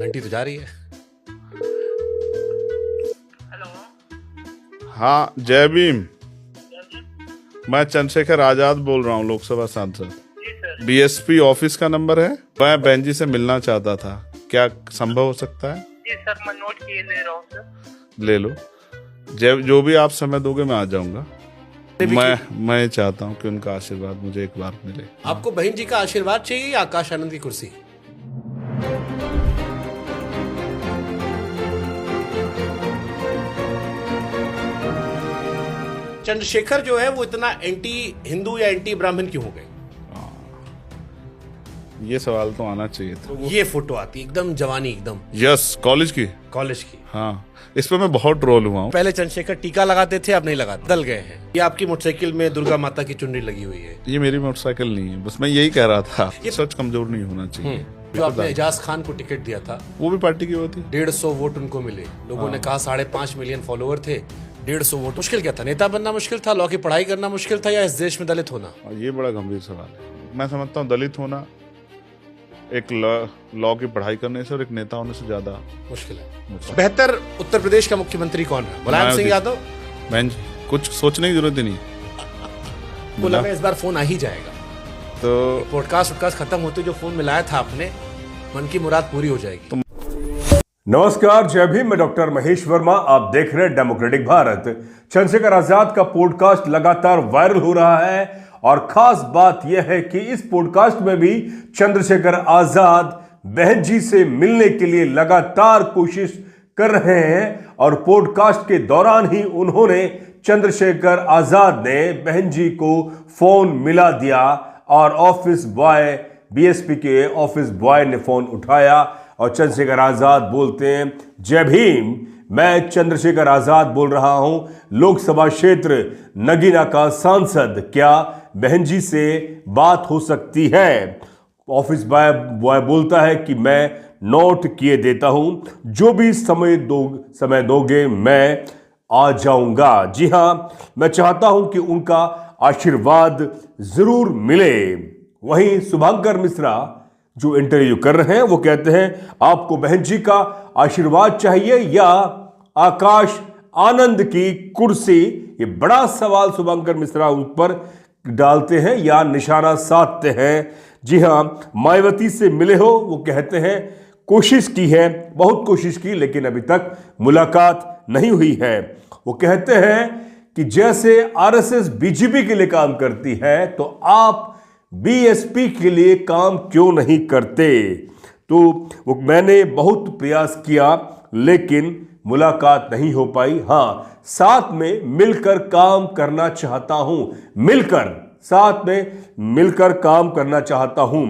घंटी तो जा रही है। हाँ, जय भीम। मैं चंद्रशेखर आजाद बोल रहा हूँ, लोकसभा सांसद। बीएसपी ऑफिस का नंबर है। मैं बहन जी से मिलना चाहता था, क्या संभव हो सकता है? जी सर, मैं नोट किए ले रहा हूँ सर। ले लो, जो भी आप समय दोगे मैं आ जाऊंगा। मैं चाहता हूँ कि उनका आशीर्वाद मुझे एक बार मिले। आपको बहन जी का आशीर्वाद चाहिए या आकाश आनंद की कुर्सी? चंद्रशेखर जो है वो इतना एंटी हिंदू या एंटी ब्राह्मण क्यों हो गए? ये सवाल तो आना चाहिए था। ये फोटो आती एकदम जवानी, एकदम यस, कॉलेज की। कॉलेज की। हाँ, इस पे मैं बहुत ट्रोल हुआ हूँ। पहले चंद्रशेखर टीका लगाते थे, अब नहीं लगाते, बदल गए हैं। ये आपकी मोटरसाइकिल में दुर्गा माता की चुनरी लगी हुई है। ये मेरी मोटरसाइकिल नहीं है, बस मैं यही कह रहा था। ये सच कमजोर नहीं होना चाहिए। जो आपने एजाज खान को टिकट दिया था, वो भी पार्टी की होती। 150 वोट उनको मिले। लोगों ने कहा 5.5 मिलियन फॉलोवर थे, 150 वोट। मुश्किल क्या था? नेता बनना मुश्किल था, लॉ की पढ़ाई करना मुश्किल था, या इस देश में दलित होना? ये बड़ा गंभीर सवाल है। मैं समझता हूँ दलित होना एक लॉ की पढ़ाई करने से और एक नेता होने से ज्यादा मुश्किल है। बेहतर उत्तर प्रदेश का मुख्यमंत्री कौन है? मुलायम सिंह यादव? बहन जी, कुछ सोचने की जरूरत ही नहीं। बोला मैं इस बार फोन आ ही जाएगा, तो पॉडकास्ट खत्म होते जो फोन मिलाया था आपने, मन की मुराद पूरी हो जाएगी। नमस्कार, जय भीम। मैं डॉक्टर महेश वर्मा, आप देख रहे हैं डेमोक्रेटिक भारत। चंद्रशेखर आजाद का पॉडकास्ट लगातार वायरल हो रहा है और खास बात यह है कि इस पॉडकास्ट में भी चंद्रशेखर आजाद बहन जी से मिलने के लिए लगातार कोशिश कर रहे हैं और पॉडकास्ट के दौरान ही उन्होंने चंद्रशेखर आजाद ने बहन जी को फोन मिला दिया और ऑफिस बॉय, बीएसपी के ऑफिस बॉय ने फोन उठाया और चंद्रशेखर आजाद बोलते हैं, जय भीम, मैं चंद्रशेखर आजाद बोल रहा हूं, लोकसभा क्षेत्र नगीना का सांसद। क्या बहन जी से बात हो सकती है? ऑफिस बॉय बोलता है कि मैं नोट किए देता हूं, जो भी समय दोगे मैं आ जाऊंगा। जी हां, मैं चाहता हूं कि उनका आशीर्वाद जरूर मिले। वहीं शुभंकर मिश्रा जो इंटरव्यू कर रहे हैं वो कहते हैं, आपको बहन जी का आशीर्वाद चाहिए या आकाश आनंद की कुर्सी? ये बड़ा सवाल शुभंकर मिश्रा उन पर डालते हैं या निशाना साधते हैं। जी हां, मायावती से मिले हो? वो कहते हैं कोशिश की है, बहुत कोशिश की, लेकिन अभी तक मुलाकात नहीं हुई है। वो कहते हैं कि जैसे आरएसएस बीजेपी के लिए काम करती है तो आप बीएसपी के लिए काम क्यों नहीं करते? तो वो मैंने बहुत प्रयास किया लेकिन मुलाकात नहीं हो पाई। हाँ, साथ में मिलकर काम करना चाहता हूं, साथ में मिलकर काम करना चाहता हूं।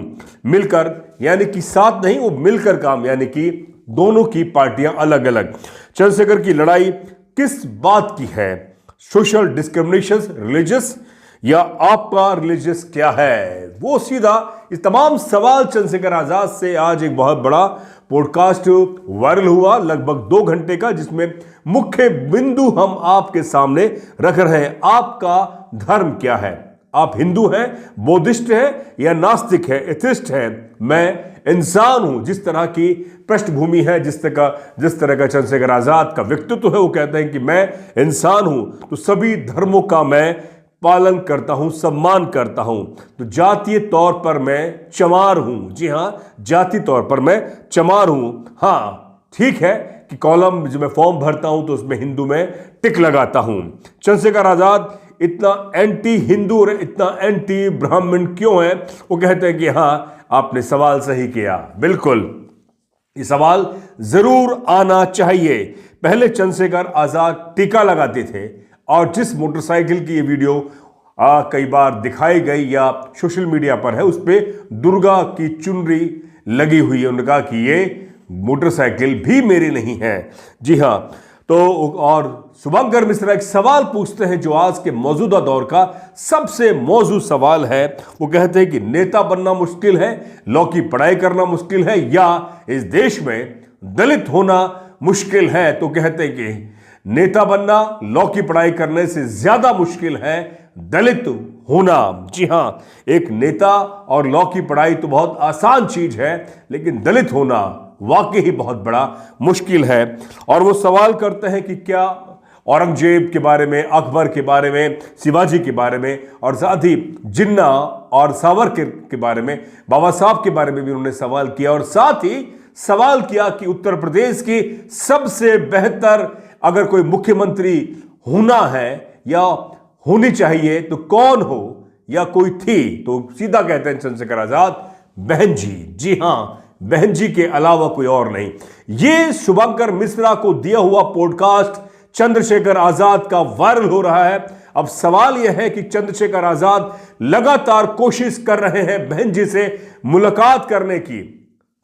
मिलकर यानी कि साथ नहीं, वो मिलकर काम, यानी कि दोनों की पार्टियां अलग अलग। चंद्रशेखर की लड़ाई किस बात की है? सोशल डिस्क्रिमिनेशन, रिलीजियस, या आपका रिलीजियस क्या है? वो सीधा इस तमाम सवाल चंद्रशेखर आजाद से आज एक बहुत बड़ा पॉडकास्ट वायरल हुआ, लगभग 2 घंटे का, जिसमें मुख्य बिंदु हम आपके सामने रख रहे हैं। आपका धर्म क्या है? आप हिंदू हैं, बौद्धिस्ट हैं या नास्तिक हैं, एथिस्ट हैं? मैं इंसान हूं। जिस तरह की पृष्ठभूमि है, जिस तरह का चंद्रशेखर आजाद का व्यक्तित्व है, वो कहते हैं कि मैं इंसान हूं, तो सभी धर्मों का मैं पालन करता हूं, सम्मान करता हूं। तो जातीय तौर पर मैं चमार हूं। जी हां, जाति तौर पर मैं चमार हूं। हां, ठीक है कि कॉलम जो मैं फॉर्म भरता हूं तो उसमें हिंदू में टिक लगाता हूं। चंद्रशेखर आजाद इतना एंटी हिंदू और इतना एंटी ब्राह्मण क्यों है? वो कहते हैं कि हां, आपने सवाल सही किया, बिल्कुल ये सवाल जरूर आना चाहिए। पहले चंद्रशेखर आजाद टीका लगाते थे और जिस मोटरसाइकिल की ये वीडियो कई बार दिखाई गई या सोशल मीडिया पर है, उस पर दुर्गा की चुनरी लगी हुई है। उन्होंने कहा कि ये मोटरसाइकिल भी मेरी नहीं है। जी हां, तो और शुभंकर मिश्रा एक सवाल पूछते हैं जो आज के मौजूदा दौर का सबसे मौजूद सवाल है। वो कहते हैं कि नेता बनना मुश्किल है, लॉ की पढ़ाई करना मुश्किल है, या इस देश में दलित होना मुश्किल है? तो कहते हैं कि नेता बनना लॉ की पढ़ाई करने से ज्यादा मुश्किल है दलित होना। जी हां, एक नेता और लॉ की पढ़ाई तो बहुत आसान चीज है, लेकिन दलित होना वाकई ही बहुत बड़ा मुश्किल है। और वो सवाल करते हैं कि क्या औरंगजेब के बारे में, अकबर के बारे में, शिवाजी के बारे में और साथ ही जिन्ना और सावरकर के बारे में, बाबा साहब के बारे में भी उन्होंने सवाल किया। और साथ ही सवाल किया कि उत्तर प्रदेश की सबसे बेहतर अगर कोई मुख्यमंत्री होना है या होनी चाहिए तो कौन हो या कोई थी, तो सीधा कहते हैं चंद्रशेखर आजाद, बहन जी। जी हां, बहन जी के अलावा कोई और नहीं। यह शुभंकर मिश्रा को दिया हुआ पॉडकास्ट चंद्रशेखर आजाद का वायरल हो रहा है। अब सवाल यह है कि चंद्रशेखर आजाद लगातार कोशिश कर रहे हैं बहन जी से मुलाकात करने की।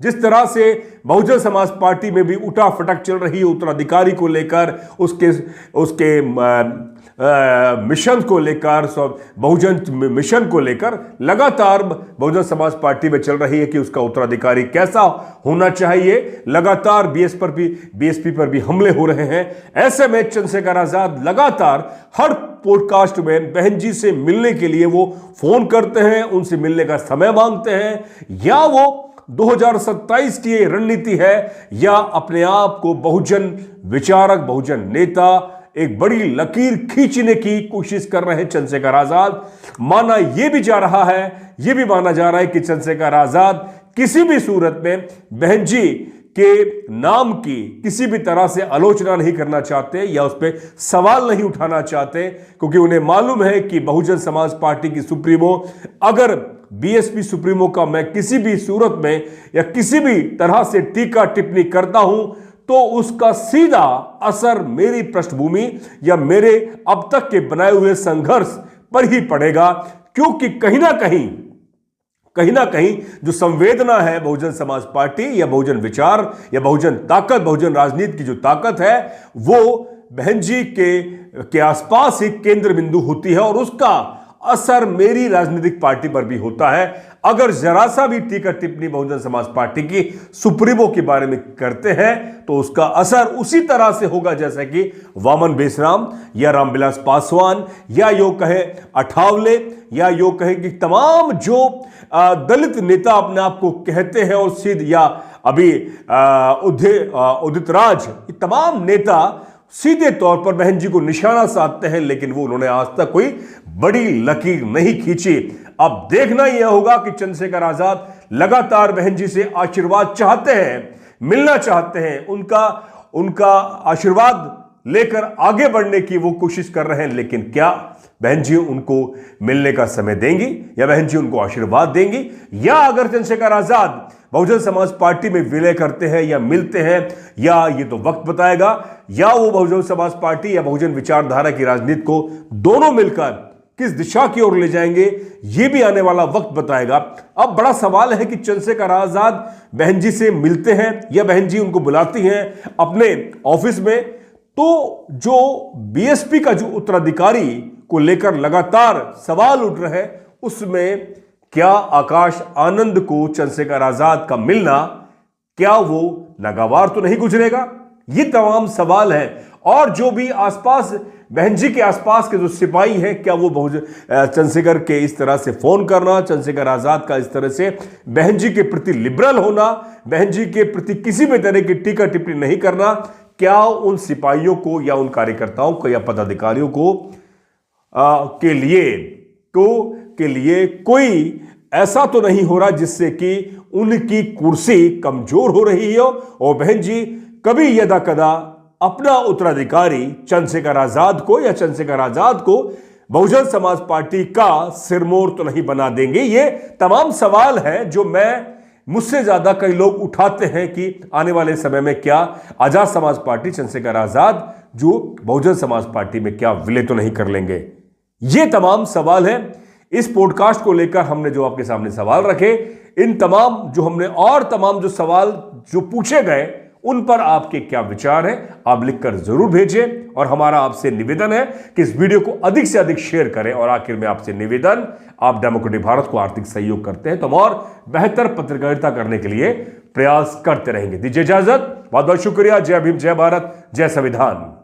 जिस तरह से बहुजन समाज पार्टी में भी उठाफटक चल रही है उत्तराधिकारी को लेकर, उसके मिशन को लेकर, बहुजन मिशन को लेकर लगातार बहुजन समाज पार्टी में चल रही है कि उसका उत्तराधिकारी कैसा होना चाहिए। लगातार बीएसपी पर भी हमले हो रहे हैं। ऐसे में चंद्रशेखर आजाद लगातार हर पॉडकास्ट में बहन जी से मिलने के लिए वो फोन करते हैं, उनसे मिलने का समय मांगते हैं। या वो 2027 की ये रणनीति है या अपने आप को बहुजन विचारक, बहुजन नेता, एक बड़ी लकीर खींचने की कोशिश कर रहे हैं चंद्रशेखर आजाद। माना यह भी जा रहा है, यह भी माना जा रहा है कि चंद्रशेखर आजाद किसी भी सूरत में बहन जी के नाम की किसी भी तरह से आलोचना नहीं करना चाहते या उस पर सवाल नहीं उठाना चाहते, क्योंकि उन्हें मालूम है कि बहुजन समाज पार्टी की सुप्रीमो, अगर बीएसपी सुप्रीमो का मैं किसी भी सूरत में या किसी भी तरह से टीका टिप्पणी करता हूं तो उसका सीधा असर मेरी पृष्ठभूमि या मेरे अब तक के बनाए हुए संघर्ष पर ही पड़ेगा। क्योंकि कहीं ना कहीं जो संवेदना है बहुजन समाज पार्टी या बहुजन विचार या बहुजन ताकत, बहुजन राजनीति की जो ताकत है, वो बहन जी के आसपास ही केंद्र बिंदु होती है और उसका असर मेरी राजनीतिक पार्टी पर भी होता है। अगर जरा सा भी टीका टिप्पणी बहुजन समाज पार्टी की सुप्रीमो के बारे में करते हैं तो उसका असर उसी तरह से होगा जैसा कि वामन बेसराम या रामविलास पासवान या यो कहे अठावले या यो कहे कि तमाम जो दलित नेता अपने आप को कहते हैं और सिद्ध या अभी उदित राज, तमाम नेता सीधे तौर पर बहन जी को निशाना साधते हैं, लेकिन वो उन्होंने आज तक कोई बड़ी लकीर नहीं खींची। अब देखना यह होगा कि चंद्रशेखर आजाद लगातार बहन जी से आशीर्वाद चाहते हैं, मिलना चाहते हैं, उनका आशीर्वाद लेकर आगे बढ़ने की वो कोशिश कर रहे हैं। लेकिन क्या बहन जी उनको मिलने का समय देंगी या बहन जी उनको आशीर्वाद देंगी? या अगर चंद्रशेखर आजाद बहुजन समाज पार्टी में विलय करते हैं या मिलते हैं, या ये तो वक्त बताएगा, या वो बहुजन समाज पार्टी या बहुजन विचारधारा की राजनीति को दोनों मिलकर किस दिशा की ओर ले जाएंगे, ये भी आने वाला वक्त बताएगा। अब बड़ा सवाल है कि चंद्रशेखर आजाद बहन जी से मिलते हैं या बहन जी उनको बुलाती हैं अपने ऑफिस में, तो जो बीएसपी का जो उत्तराधिकारी को लेकर लगातार सवाल उठ रहे हैं, उसमें क्या आकाश आनंद को चंद्रशेखर आजाद का मिलना, क्या वो नागवार तो नहीं गुजरेगा? ये तमाम सवाल हैं। और जो भी आसपास बहन जी के आसपास के जो सिपाही हैं, क्या वो चंद्रशेखर के इस तरह से फोन करना, चंद्रशेखर आजाद का इस तरह से बहन जी के प्रति लिबरल होना, बहन जी के प्रति किसी भी तरह की टीका टिप्पणी नहीं करना, क्या उन सिपाहियों को या उन कार्यकर्ताओं को या पदाधिकारियों को के लिए कोई ऐसा तो नहीं हो रहा जिससे कि उनकी कुर्सी कमजोर हो रही हो और बहन जी कभी यदा कदा अपना उत्तराधिकारी चंद्रशेखर आजाद को या चंद्रशेखर आजाद को बहुजन समाज पार्टी का सिरमौर तो नहीं बना देंगे? ये तमाम सवाल है जो मुझसे ज्यादा कई लोग उठाते हैं कि आने वाले समय में क्या आजाद समाज पार्टी, चंद्रशेखर आजाद जो बहुजन समाज पार्टी में क्या विलय तो नहीं कर लेंगे? ये तमाम सवाल है। इस पॉडकास्ट को लेकर हमने जो आपके सामने सवाल रखे, इन तमाम जो हमने और तमाम जो सवाल जो पूछे गए, उन पर आपके क्या विचार हैं, आप लिखकर जरूर भेजें। और हमारा आपसे निवेदन है कि इस वीडियो को अधिक से अधिक शेयर करें। और आखिर में आपसे निवेदन, आप डेमोक्रेटिक भारत को आर्थिक सहयोग करते हैं तो हम और बेहतर पत्रकारिता करने के लिए प्रयास करते रहेंगे। दीजिए इजाजत, बहुत बहुत शुक्रिया। जय भीम, जय भारत, जय संविधान।